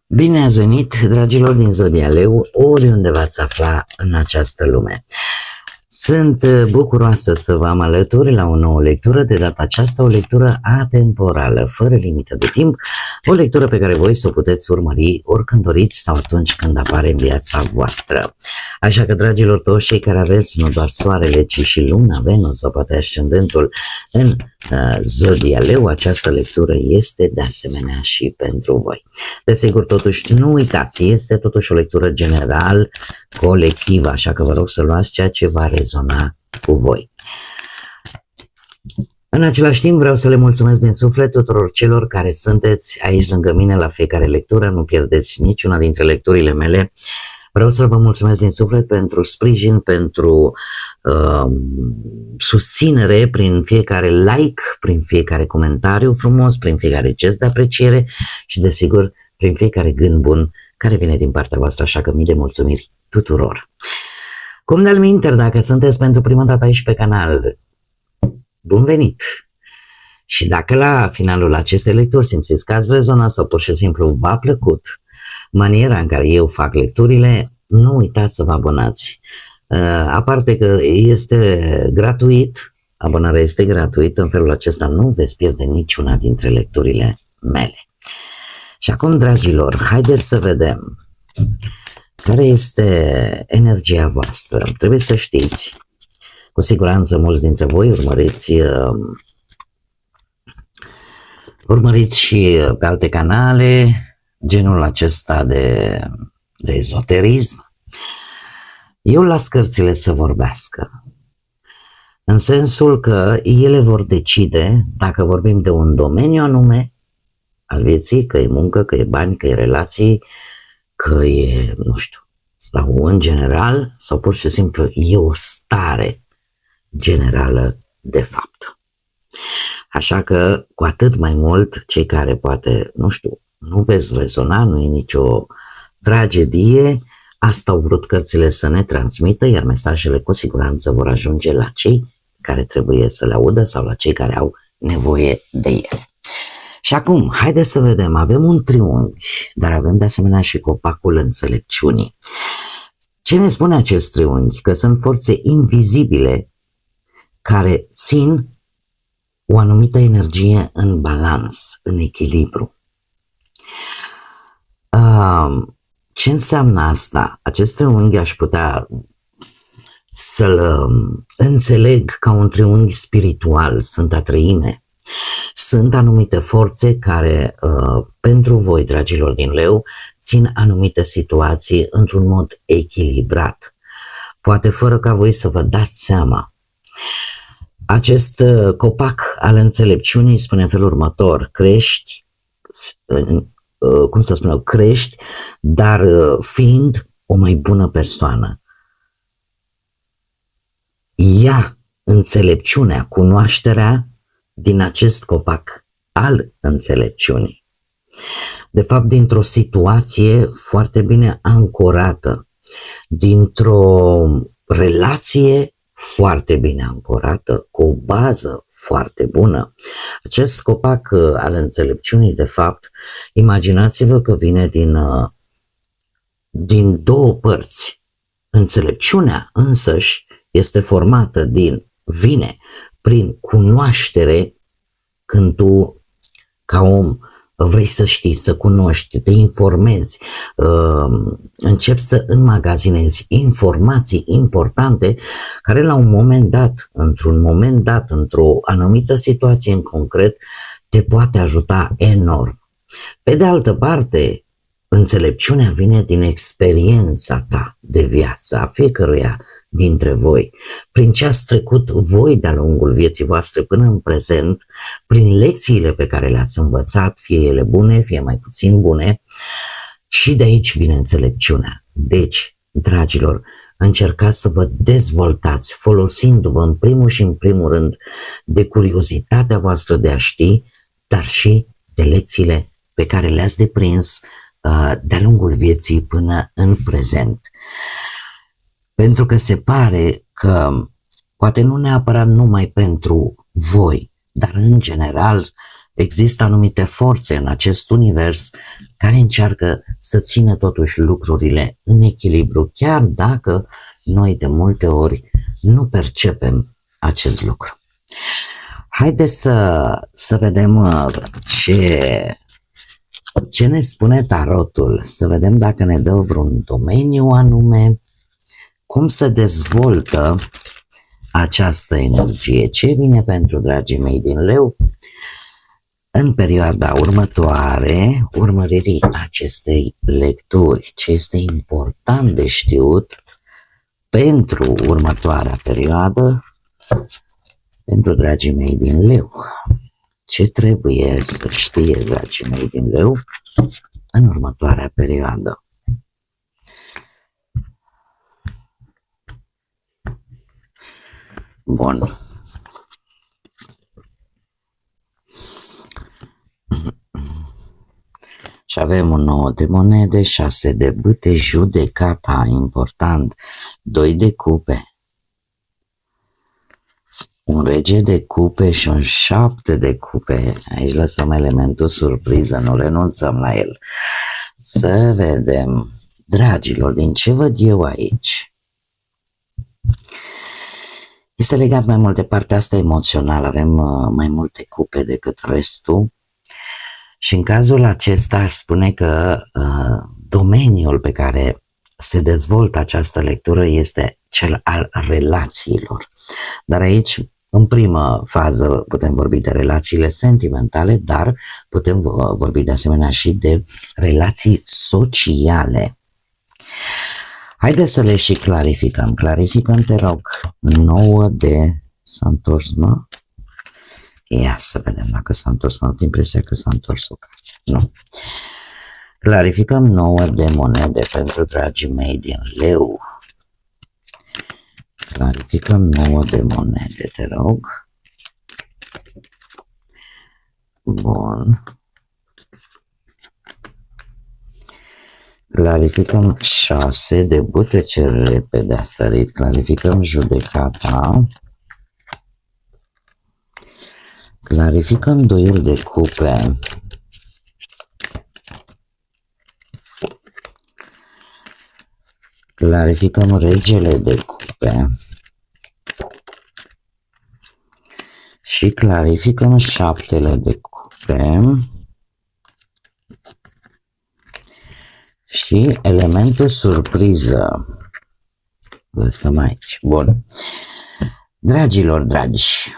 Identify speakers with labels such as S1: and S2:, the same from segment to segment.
S1: Bine ați venit, dragilor din Zodia Leu, oriunde v-ați afla în această lume. Sunt bucuroasă să vă am alături la o nouă lectură, de data aceasta o lectură atemporală, fără limită de timp, o lectură pe care voi să o puteți urmări oricând doriți sau atunci când apare în viața voastră. Așa că, dragilor, toți cei care aveți nu doar soarele, ci și luna, Venus sau poate ascendentul în Zodia Leu, această lectură este de asemenea și pentru voi. Desigur, totuși, nu uitați, este totuși o lectură general, colectivă, așa că vă rog să luați ceea ce va rezona cu voi. În același timp vreau să le mulțumesc din suflet tuturor celor care sunteți aici lângă mine la fiecare lectură, nu pierdeți niciuna dintre lecturile mele. Vreau să vă mulțumesc din suflet pentru sprijin, pentru susținere prin fiecare like, prin fiecare comentariu frumos, prin fiecare gest de apreciere și, desigur, prin fiecare gând bun care vine din partea voastră, așa că mii de mulțumiri tuturor. Cum de-al minter, dacă sunteți pentru prima dată aici pe canal, bun venit! Și dacă la finalul acestei lecturi simțiți că ați rezonat sau pur și simplu v-a plăcut maniera în care eu fac lecturile, nu uitați să vă abonați. Aparte că este gratuit, abonarea este gratuită, în felul acesta nu veți pierde niciuna dintre lecturile mele. Și acum, dragilor, haideți să vedem care este energia voastră. Trebuie să știți, cu siguranță mulți dintre voi urmăriți și pe alte canale genul acesta de ezoterism. Eu las cărțile să vorbească, în sensul că ele vor decide dacă vorbim de un domeniu anume al vieții, că e muncă, că e bani, că e relații, că e, nu știu, sau în general, sau pur și simplu e o stare generală de fapt. Așa că, cu atât mai mult, cei care poate, nu știu, nu veți rezona, nu e nicio tragedie, asta au vrut cărțile să ne transmită, iar mesajele cu siguranță vor ajunge la cei care trebuie să le audă sau la cei care au nevoie de ele. Și acum, haideți să vedem, avem un triunghi, dar avem de asemenea și copacul înțelepciunii. Ce ne spune acest triunghi? Că sunt forțe invizibile care țin o anumită energie în balans, în echilibru. Ce înseamnă asta? Acest triunghi aș putea să-l înțeleg ca un triunghi spiritual, Sfânta Treime. Sunt anumite forțe care, pentru voi, dragilor din Leu, țin anumite situații într-un mod echilibrat, poate fără ca voi să vă dați seama. Acest copac al înțelepciunii spune în felul următor: crești, crești, dar fiind o mai bună persoană. Ia înțelepciunea, cunoașterea din acest copac al înțelepciunii. De fapt, dintr-o situație foarte bine ancorată, dintr-o relație foarte bine ancorată, cu o bază foarte bună. Acest copac al înțelepciunii, de fapt, imaginați-vă că vine din două părți. Înțelepciunea însăși este formată vine prin cunoaștere, când tu, ca om, vrei să știi, să cunoști, te informezi, începi să înmagazinezi informații importante care la un moment dat, într-o anumită situație în concret, te poate ajuta enorm. Pe de altă parte, înțelepciunea vine din experiența ta de viață, a fiecăruia dintre voi, prin ce ați trecut voi de-a lungul vieții voastre până în prezent, prin lecțiile pe care le-ați învățat, fie ele bune, fie mai puțin bune, și de aici vine înțelepciunea. Deci, dragilor, încercați să vă dezvoltați folosindu-vă în primul și în primul rând de curiozitatea voastră de a ști, dar și de lecțiile pe care le-ați deprins de-a lungul vieții până în prezent. Pentru că se pare că, poate nu neapărat numai pentru voi, dar în general există anumite forțe în acest univers care încearcă să țină totuși lucrurile în echilibru, chiar dacă noi de multe ori nu percepem acest lucru. Haideți să vedem ce ne spune tarotul, să vedem dacă ne dă vreun domeniu anume, cum se dezvoltă această energie, ce vine pentru dragii mei din Leu în perioada următoare, urmăririi acestei lecturi, ce este important de știut pentru următoarea perioadă, pentru dragii mei din Leu. Ce trebuie să știe dragii mei din Leu în următoarea perioadă? Bun. Și avem un 9 de monede, 6 de bâte, judecata, important, 2 de cupe, un rege de cupe și un 7 de cupe. Aici lăsăm elementul surpriză, nu renunțăm la el. Să vedem, dragilor, din ce văd eu aici. Este legat mai mult de partea asta emoțională, avem mai multe cupe decât restul și în cazul acesta aș spune că domeniul pe care se dezvoltă această lectură este cel al relațiilor. Dar aici, în primă fază, putem vorbi de relațiile sentimentale, dar putem vorbi de asemenea și de relații sociale. Haideți să le și clarificăm. Clarificăm, te rog, 9 de... S-a întors, mă? Ia să vedem dacă s-a întors. Am impresia că s-a întors o carte. Nu. Clarificăm 9 de monede pentru dragii mei din Leu. Clarificăm 9 de monede, te rog. Bun. Clarificăm 6 de bâte, ce repede a stărit. Clarificăm judecata. Clarificăm 2 de cupe. Clarificăm regele de cupe. Și clarificăm 7 de cupe. Și elementul surpriză. Lăsăm aici. Bun. Dragilor dragi,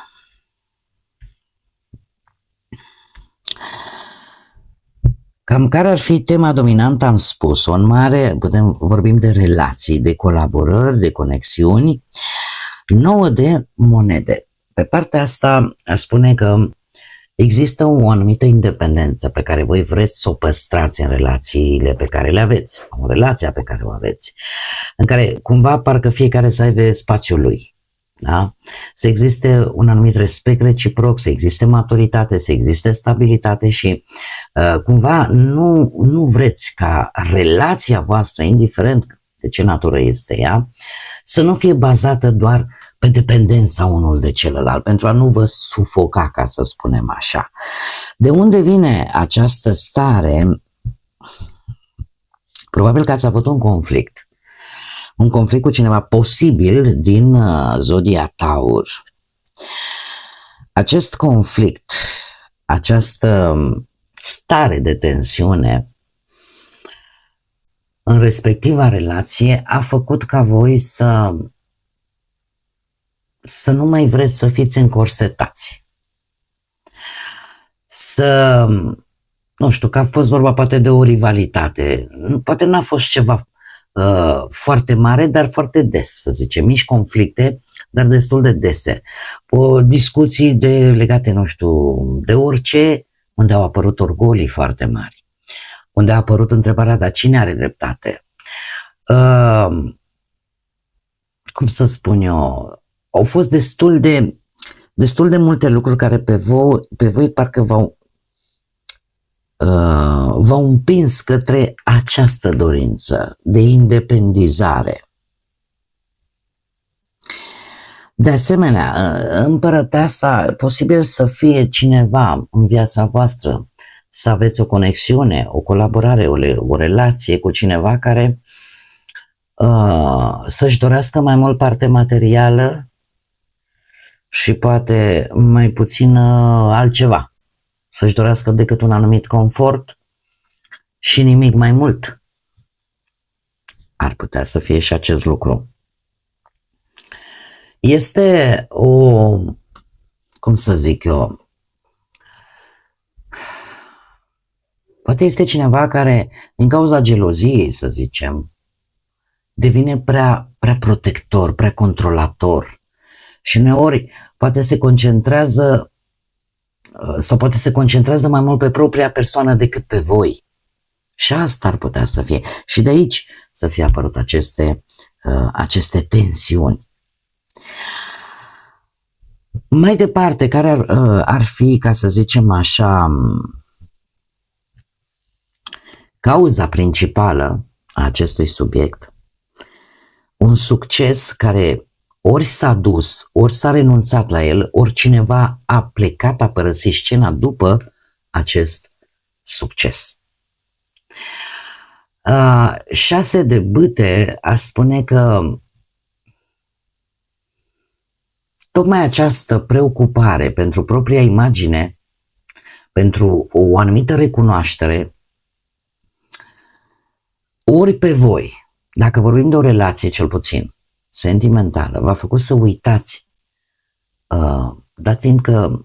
S1: cam care ar fi tema dominantă, am spus-o. În mare vorbim de relații, de colaborări, de conexiuni. 9 de monede. Pe partea asta aș spune că există o anumită independență pe care voi vreți să o păstrați în relațiile pe care le aveți, în relația pe care o aveți, în care cumva parcă fiecare să aibă spațiul lui. Da? Să existe un anumit respect reciproc, să existe maturitate, să existe stabilitate și cumva nu vreți ca relația voastră, indiferent de ce natură este ea, să nu fie bazată doar pe dependența unul de celălalt, pentru a nu vă sufoca, ca să spunem așa. De unde vine această stare? Probabil că ați avut un conflict cu cineva, posibil din zodia Taur. Acest conflict, această stare de tensiune în respectiva relație a făcut ca voi să nu mai vreți să fiți încorsetați. Nu știu, că a fost vorba poate de o rivalitate, poate n-a fost ceva foarte mare, dar foarte des, să zicem, mici conflicte, dar destul de dese. Discuții legate, nu știu, de orice, unde au apărut orgolii foarte mari, unde a apărut întrebarea, dar cine are dreptate? Cum să spun eu, au fost destul de multe lucruri care pe voi parcă v-au împins către această dorință de independizare. De asemenea, împărăteasa, posibil să fie cineva în viața voastră, să aveți o conexiune, o colaborare, o relație cu cineva care să-și dorească mai mult parte materială și poate mai puțin altceva. Să-și dorească decât un anumit confort și nimic mai mult. Ar putea să fie și acest lucru. Este cum să zic eu, poate este cineva care, din cauza geloziei, să zicem, devine prea protector, prea controlator și uneori poate se concentrează mai mult pe propria persoană decât pe voi. Și asta ar putea să fie. Și de aici să fie apărut aceste tensiuni. Mai departe, care ar fi, ca să zicem așa, cauza principală a acestui subiect? Un succes care ori s-a dus, ori s-a renunțat la el, ori cineva a plecat, a părăsit scena după acest succes. 6 de bâte aș spune că tocmai această preocupare pentru propria imagine, pentru o anumită recunoaștere, ori pe voi, dacă vorbim de o relație cel puțin sentimentală, v-a făcut să uitați, dat fiind că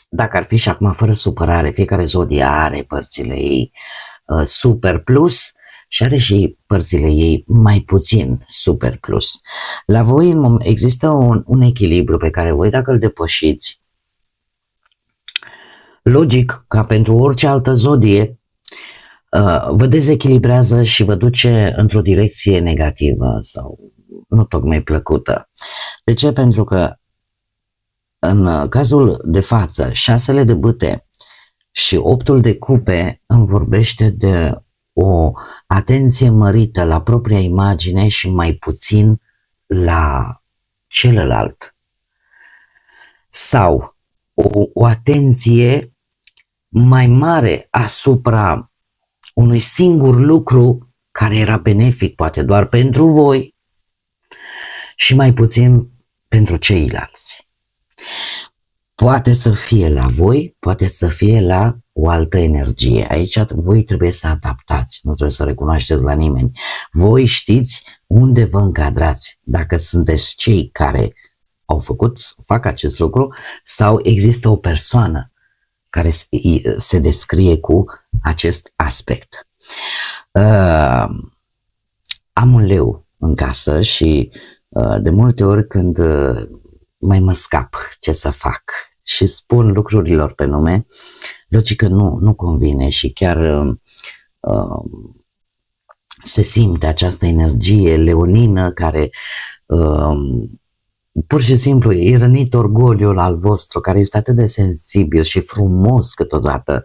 S1: dacă ar fi și acum fără supărare, fiecare zodie are părțile ei super plus și are și părțile ei mai puțin super plus. La voi există un echilibru pe care voi, dacă îl depășiți, logic, ca pentru orice altă zodie, vă dezechilibrează și vă duce într-o direcție negativă sau nu tocmai plăcută. De ce? Pentru că în cazul de față, 6 de bâte și 8 de cupe îmi vorbește de o atenție mărită la propria imagine și mai puțin la celălalt. Sau o atenție mai mare asupra unui singur lucru care era benefic poate doar pentru voi și mai puțin pentru ceilalți. Poate să fie la voi, poate să fie la o altă energie. Aici voi trebuie să adaptați, nu trebuie să recunoașteți la nimeni. Voi știți unde vă încadrați, dacă sunteți cei care fac acest lucru sau există o persoană care se descrie cu acest aspect. Am un leu în casă și de multe ori când mai mă scap ce să fac și spun lucrurilor pe nume, logic că nu convine și chiar se simte această energie leonină care pur și simplu e rănit orgoliul al vostru, care este atât de sensibil și frumos câteodată.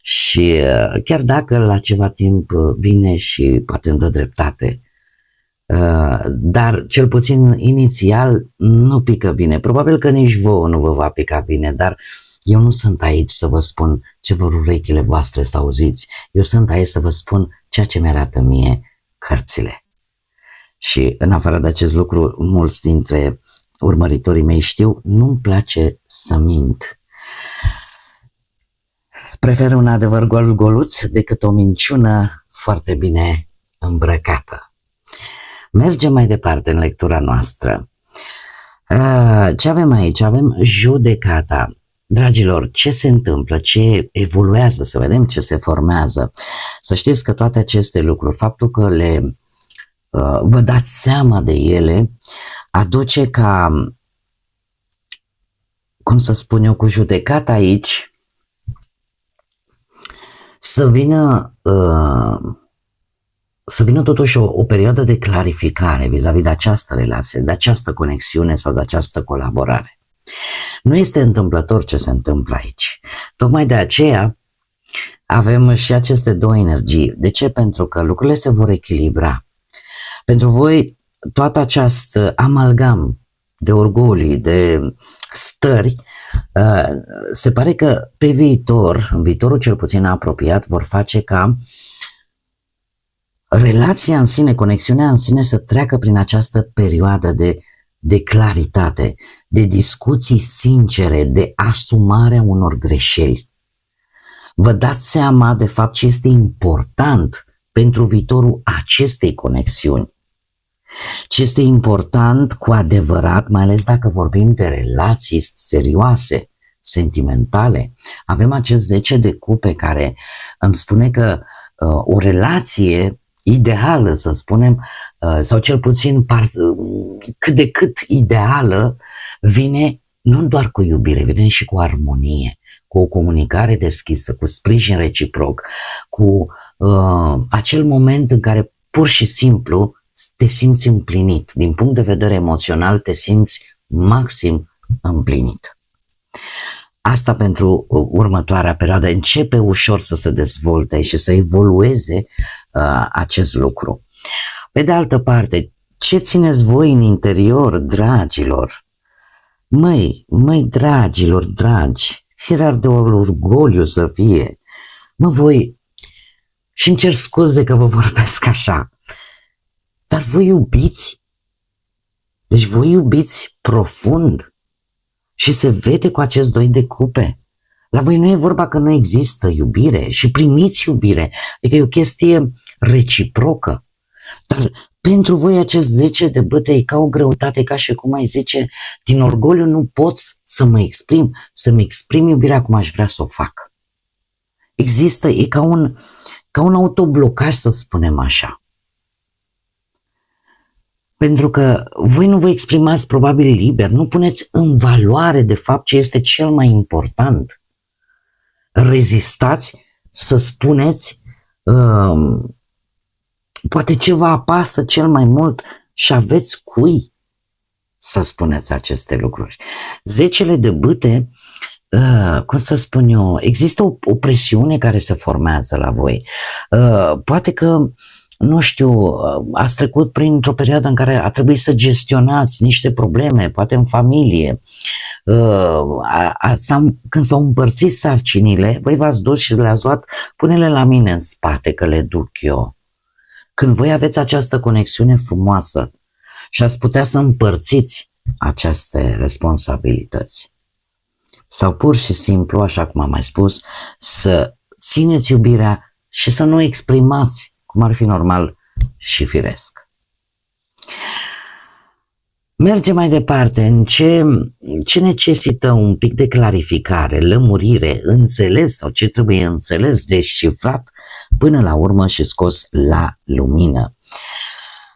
S1: Și chiar dacă la ceva timp vine și poate îmi dă dreptate, dar cel puțin inițial nu pică bine. Probabil că nici vouă nu vă va pica bine, dar eu nu sunt aici să vă spun ce vor urechile voastre să auziți. Eu sunt aici să vă spun ceea ce mi-arată mie cărțile. Și în afară de acest lucru, mulți dintre urmăritorii mei știu, nu-mi place să mint. Prefer un adevăr gol-goluț decât o minciună foarte bine îmbrăcată. Mergem mai departe în lectura noastră. Ce avem aici? Avem judecata. Dragilor, ce se întâmplă? Ce evoluează? Să vedem ce se formează. Să știți că toate aceste lucruri, faptul că vă dați seama de ele, aduce ca, cum să spun eu, cu judecata aici, să vină totuși o perioadă de clarificare vis-a-vis de această relație, de această conexiune sau de această colaborare. Nu este întâmplător ce se întâmplă aici. Tocmai de aceea avem și aceste două energii. De ce? Pentru că lucrurile se vor echilibra. Pentru voi, toată această amalgam de orgolii, de stări, se pare că pe viitor, în viitorul cel puțin apropiat, vor face ca relația în sine, conexiunea în sine să treacă prin această perioadă de claritate, de discuții sincere, de asumarea unor greșeli. Vă dați seama de fapt ce este important pentru viitorul acestei conexiuni. Ce este important cu adevărat, mai ales dacă vorbim de relații serioase, sentimentale. Avem acest 10 de cupe care îmi spune că o relație ideală, să spunem, sau cel puțin cât de cât ideală, vine nu doar cu iubire, vine și cu armonie, cu o comunicare deschisă, cu sprijin reciproc, cu acel moment în care pur și simplu te simți împlinit. Din punct de vedere emoțional te simți maxim împlinit. Asta pentru următoarea perioadă. Începe ușor să se dezvolte și să evolueze acest lucru. Pe de altă parte, ce țineți voi în interior, dragilor? Măi, dragilor, dragi, firar de orgoliu să fie. Voi, și îmi cer scuze că vă vorbesc așa, dar voi iubiți. Deci voi iubiți profund și se vede cu acest 2 de cupe. La voi nu e vorba că nu există iubire și primiți iubire, adică e o chestie reciprocă. Dar pentru voi acest 10 de bâte e ca o greutate, ca și cum ai zice, din orgoliu nu pot să-mi exprim iubirea cum aș vrea să o fac. Există, e ca un autoblocaj, să spunem așa. Pentru că voi nu vă exprimați probabil liber, nu puneți în valoare de fapt ce este cel mai important. Rezistați să spuneți poate ce vă apasă cel mai mult și aveți cui să spuneți aceste lucruri. 10 de bâte, cum să spun eu, există o presiune care se formează la voi. Poate că nu știu, ați trecut printr-o perioadă în care a trebuit să gestionați niște probleme, poate în familie. Când s-au împărțit sarcinile, voi v-ați dus și le-ați luat, pune-le la mine în spate că le duc eu. Când voi aveți această conexiune frumoasă și ați putea să împărțiți aceste responsabilități. Sau pur și simplu, așa cum am mai spus, să țineți iubirea și să nu o exprimați cum ar fi normal și firesc. Mergem mai departe. În ce necesită un pic de clarificare, lămurire, înțeles sau ce trebuie înțeles, descifrat până la urmă și scos la lumină.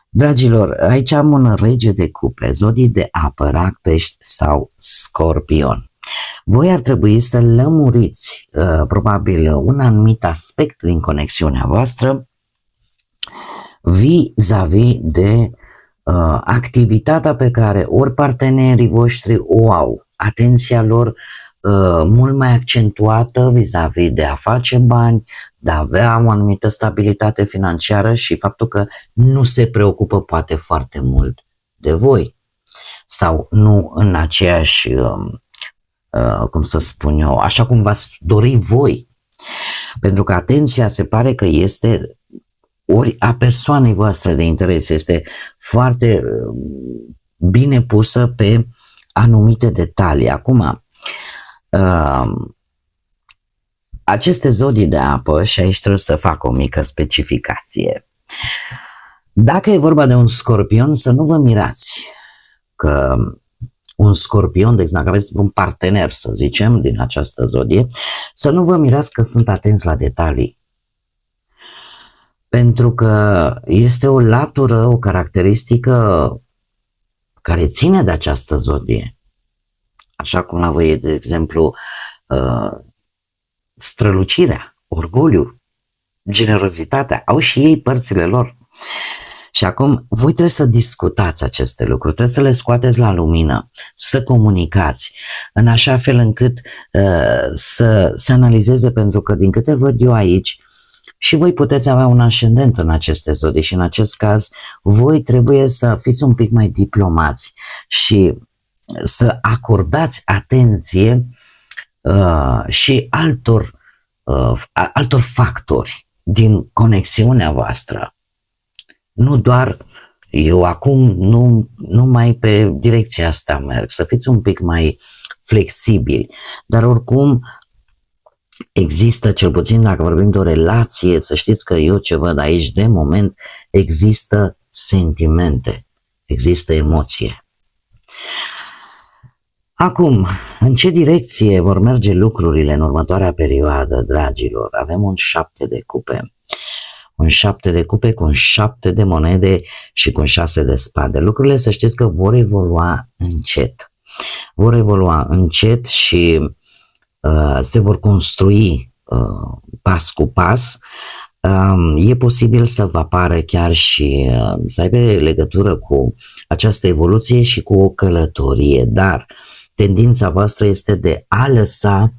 S1: Dragilor, aici am un rege de cupe, zodii de apă, rac, pești sau scorpion. Voi ar trebui să lămuriți probabil un anumit aspect din conexiunea voastră vis-a-vis de activitatea pe care ori partenerii voștri o au, atenția lor mult mai accentuată vis-a-vis de a face bani, de a avea o anumită stabilitate financiară și faptul că nu se preocupă poate foarte mult de voi sau nu în aceeași, cum să spun eu, așa cum v-ați dori voi. Pentru că atenția se pare că este ori a persoanei voastre de interes este foarte bine pusă pe anumite detalii. Acum, aceste zodii de apă, și aici trebuie să fac o mică specificație. Dacă e vorba de un scorpion, să nu vă mirați că un scorpion, de exemplu, dacă aveți un partener, să zicem, din această zodie, să nu vă mirați că sunt atenți la detalii. Pentru că este o latură, o caracteristică care ține de această zodie. Așa cum la voi, de exemplu, strălucirea, orgoliu, generozitatea, au și ei părțile lor. Și acum voi trebuie să discutați aceste lucruri, trebuie să le scoateți la lumină, să comunicați, în așa fel încât să se analizeze, pentru că din câte văd eu aici, și voi puteți avea un ascendent în aceste zodii și în acest caz voi trebuie să fiți un pic mai diplomați și să acordați atenție și altor factori din conexiunea voastră. Nu doar eu acum nu mai pe direcția asta merg, să fiți un pic mai flexibili, dar oricum există, cel puțin dacă vorbim de o relație, să știți că eu ce văd aici de moment, există sentimente, există emoție. Acum, în ce direcție vor merge lucrurile în următoarea perioadă, dragilor? Avem un 7 de cupe. Un 7 de cupe cu un 7 de monede și cu un 6 de spade. Lucrurile, să știți că vor evolua încet. Vor evolua încet și se vor construi pas cu pas. E posibil să vă apară chiar și să aibă legătură cu această evoluție și cu o călătorie, dar tendința voastră este de a lăsa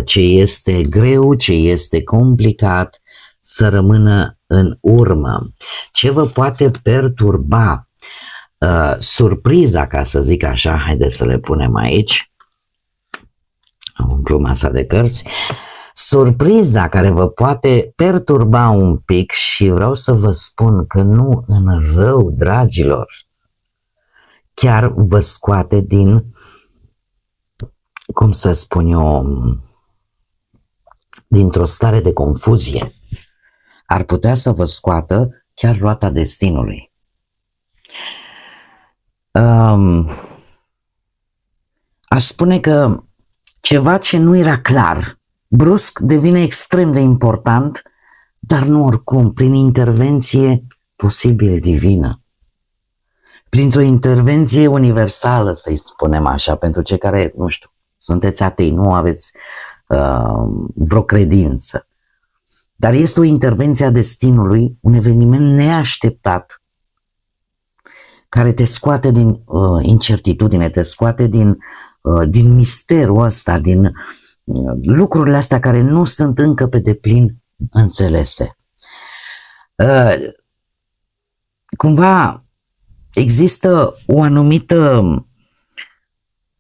S1: ce este greu, ce este complicat să rămână în urmă. Ce vă poate perturba? Surpriza, ca să zic așa, haideți să le punem aici. Am umplut masa de cărți. Surpriza care vă poate perturba un pic și vreau să vă spun că nu în rău, dragilor, chiar vă scoate din, cum să spun eu, dintr-o stare de confuzie. Ar putea să vă scoată chiar roata destinului. Aș spune că ceva ce nu era clar, brusc devine extrem de important, dar nu oricum, prin intervenție posibil divină. Printr-o intervenție universală, să-i spunem așa, pentru cei care, nu știu, sunteți atei, nu aveți vreo credință. Dar este o intervenție a destinului, un eveniment neașteptat, care te scoate din incertitudine, te scoate din misterul ăsta, din lucrurile astea care nu sunt încă pe deplin înțelese. Cumva există o anumită,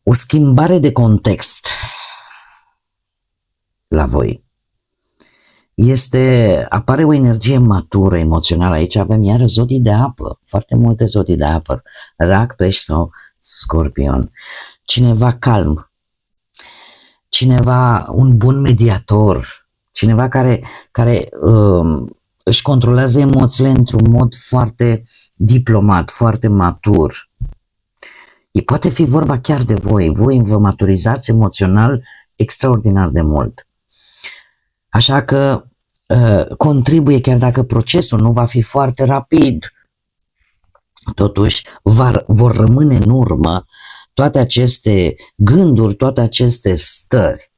S1: o schimbare de context la voi. Apare o energie matură, emoțională. Aici avem iară zodii de apă, foarte multe zodii de apă, Rac, Pești sau Scorpion. Cineva calm, cineva un bun mediator, cineva care își controlează emoțiile într-un mod foarte diplomat, foarte matur. Poate fi vorba chiar de voi. Voi vă maturizați emoțional extraordinar de mult. Așa că contribuie, chiar dacă procesul nu va fi foarte rapid, totuși vor rămâne în urmă toate aceste gânduri, toate aceste stări.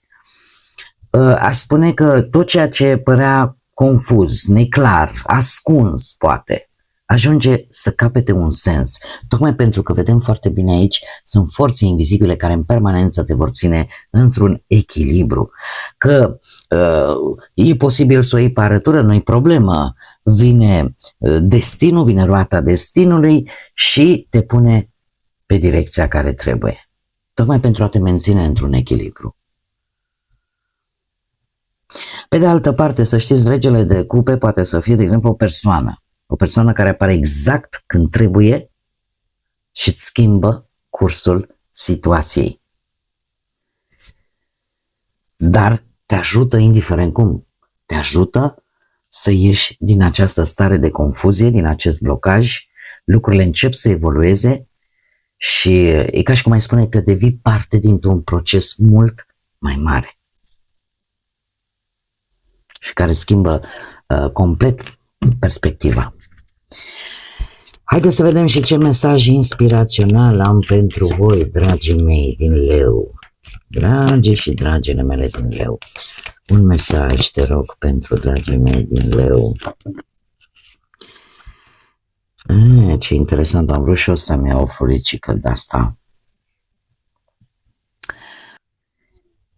S1: Aș spune că tot ceea ce părea confuz, neclar, ascuns poate, ajunge să capete un sens. Tocmai pentru că vedem foarte bine aici, sunt forțe invizibile care în permanență te vor ține într-un echilibru. Că e posibil să o iei pe arătură, nu-i problemă. Vine destinul, vine roata destinului și te pune pe direcția care trebuie. Tocmai pentru a te menține într-un echilibru. Pe de altă parte, să știți, regele de cupe poate să fie, de exemplu, o persoană care apare exact când trebuie și îți schimbă cursul situației. Dar te ajută indiferent cum. Te ajută să ieși din această stare de confuzie, din acest blocaj, lucrurile încep să evolueze și e ca și cum ai spune că devii parte dintr-un proces mult mai mare și care schimbă complet perspectiva. Haideți să vedem și ce mesaj inspirațional am pentru voi, dragii mei din Leu. Dragii și dragile mele din Leu. Un mesaj, te rog, pentru dragii mei din Leu. Ce interesant, am vrut și eu să-mi iau o floricică de asta.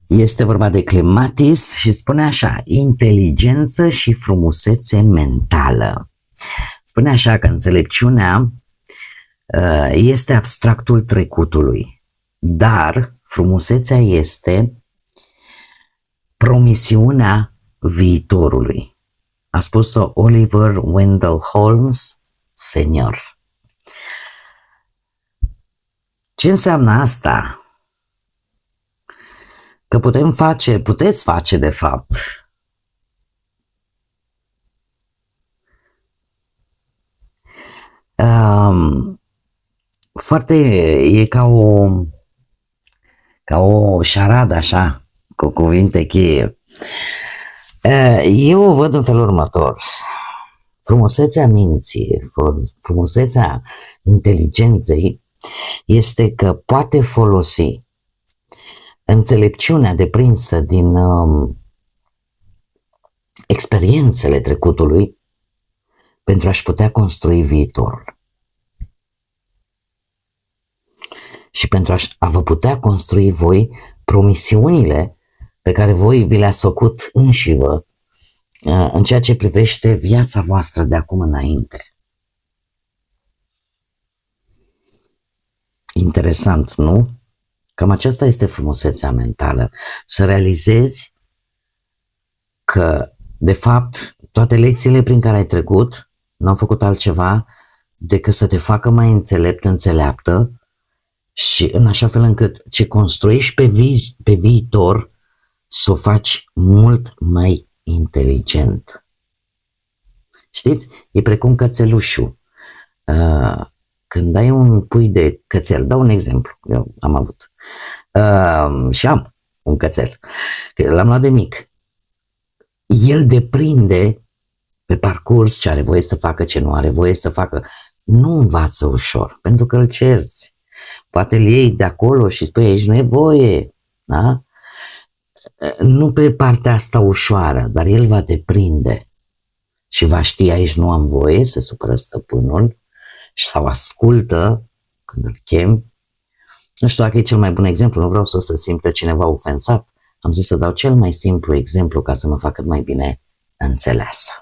S1: Este vorba de Clematis și spune așa: inteligență și frumusețe mentală. Spune așa că înțelepciunea este abstractul trecutului, dar frumusețea este promisiunea viitorului. A spus-o Oliver Wendell Holmes, senior. Ce înseamnă asta? Că puteți face de fapt foarte, e ca o șaradă așa, cu cuvinte cheie. Eu o văd în felul următor. Frumusețea minții, frumusețea inteligenței este că poate folosi înțelepciunea deprinsă din experiențele trecutului pentru a-și putea construi viitorul. Și pentru a vă putea construi voi promisiunile pe care voi vi le-ați făcut înșivă în ceea ce privește viața voastră de acum înainte. Interesant, nu? Cam aceasta este frumusețea mentală. Să realizezi că, de fapt, toate lecțiile prin care ai trecut n-au făcut altceva decât să te facă mai înțelept, înțeleaptă și în așa fel încât ce construiești pe viitor să o faci mult mai inteligent. Știți? E precum cățelușul. Când ai un pui de cățel, dau un exemplu, eu am avut și am un cățel, l-am luat de mic, el deprinde pe parcurs ce are voie să facă, ce nu are voie să facă, nu învață ușor, pentru că îl cerți, poate îl iei de acolo și spui aici nu e voie, da? Nu pe partea asta ușoară, dar el va deprinde și va ști aici nu am voie, se supără stăpânul sau ascultă când îl chem. Nu știu dacă e cel mai bun exemplu, nu vreau să se simtă cineva ofensat. Am zis să dau cel mai simplu exemplu ca să mă facă mai bine înțeleasă.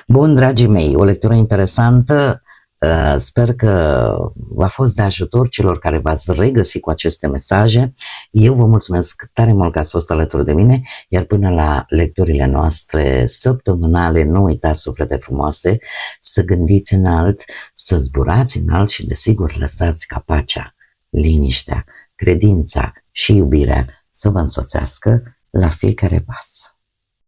S1: Bun, dragii mei, o lectură interesantă. Sper că v-a fost de ajutor celor care v-ați regăsit cu aceste mesaje. Eu vă mulțumesc tare mult că ați fost alături de mine, iar până la lecturile noastre săptămânale, nu uitați, suflete frumoase, să gândiți înalt, să zburați înalt și desigur lăsați ca pacea, liniștea, credința și iubirea să vă însoțească la fiecare pas.